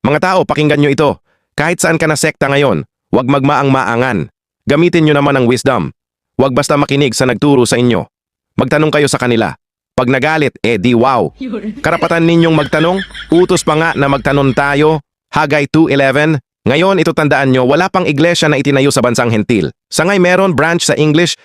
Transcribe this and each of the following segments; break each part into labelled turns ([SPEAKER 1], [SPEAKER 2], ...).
[SPEAKER 1] Mga tao, pakinggan nyo ito. Kahit saan ka na sekta ngayon, huwag magmaang-maangan. Gamitin nyo naman ang wisdom. Huwag basta makinig sa nagturo sa inyo. Magtanong kayo sa kanila. Pag nagalit, di wow. Karapatan ninyong magtanong, utos pa nga na magtanong tayo. Hagay 2:11. Ngayon, ito tandaan nyo, wala pang iglesia na itinayo sa bansang hentil. Sa ngay meron branch sa English,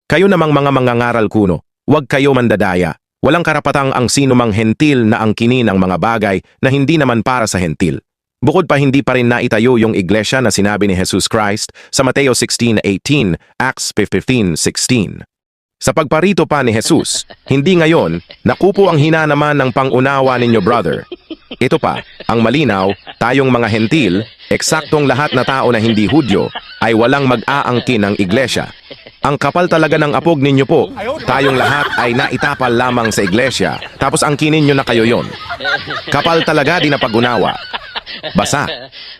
[SPEAKER 1] kayo namang mga mangangaral kuno. Huwag kayo mandadaya. Walang karapatang ang sino mang hentil na angkinin ang mga bagay na hindi naman para sa hentil. Bukod pa hindi pa rin naitayo yung iglesia na sinabi ni Jesus Christ sa Mateo 16:18, Acts 15:16. Sa pagparito pa ni Jesus, hindi ngayon, nakupo ang hina naman ng pangunawa ninyo, brother. Ito pa, ang malinaw, tayong mga hentil, eksaktong lahat na tao na hindi Hudyo, ay walang mag-aangkin ng iglesia. Ang kapal talaga ng apog ninyo po, tayong lahat ay naitapal lamang sa iglesia, tapos angkinin nyo na kayo yon. Kapal talaga di na pag-unawa. Basa,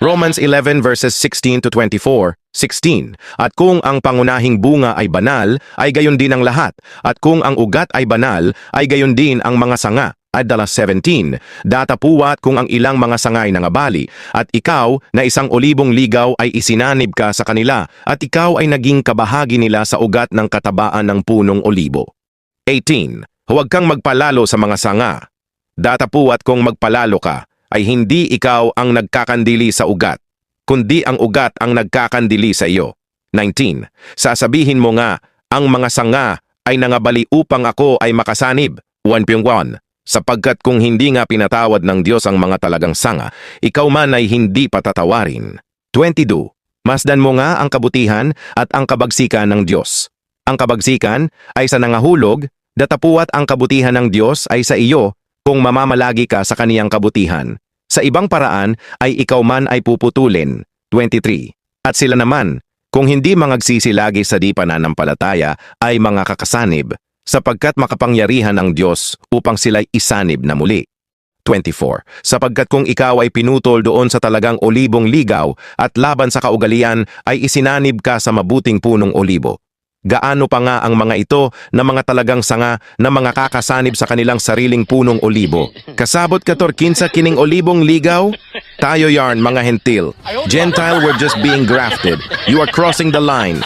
[SPEAKER 1] Romans 11 verses 16 to 24, 16. At kung ang pangunahing bunga ay banal, ay gayon din ang lahat. At kung ang ugat ay banal, ay gayon din ang mga sanga. Adala 17. Datapuwat kung ang ilang mga sangay nangabali, at ikaw na isang olibong ligaw ay isinanib ka sa kanila, at ikaw ay naging kabahagi nila sa ugat ng katabaan ng punong olibo. 18. Huwag kang magpalalo sa mga sanga. Datapuwat kung magpalalo ka, ay hindi ikaw ang nagkakandili sa ugat, kundi ang ugat ang nagkakandili sa iyo. 19. Sasabihin mo nga, ang mga sanga ay nangabali upang ako ay makasanib. 1:1. Sapagkat kung hindi nga pinatawad ng Diyos ang mga talagang sanga, ikaw man ay hindi patatawarin. 22. Masdan mo nga ang kabutihan at ang kabagsikan ng Diyos. Ang kabagsikan ay sa nangahulog, datapuwat ang kabutihan ng Diyos ay sa iyo kung mamamalagi ka sa kaniyang kabutihan. Sa ibang paraan ay ikaw man ay puputulin. 23. At sila naman, kung hindi mangagsisilagi sa di pananampalataya, ay mga kakasanib, sapagkat makapangyarihan ang Diyos upang sila'y isanib na muli. 24. Sapagkat kung ikaw ay pinutol doon sa talagang olibong ligaw at laban sa kaugalian ay isinanib ka sa mabuting punong olibo. Gaano pa nga ang mga ito na mga talagang sanga na mga kakasanib sa kanilang sariling punong olibo. Kasabot 14 kining olibong ligaw? Tayo yarn mga hentil. Gentile, we're just being grafted. You are crossing the line.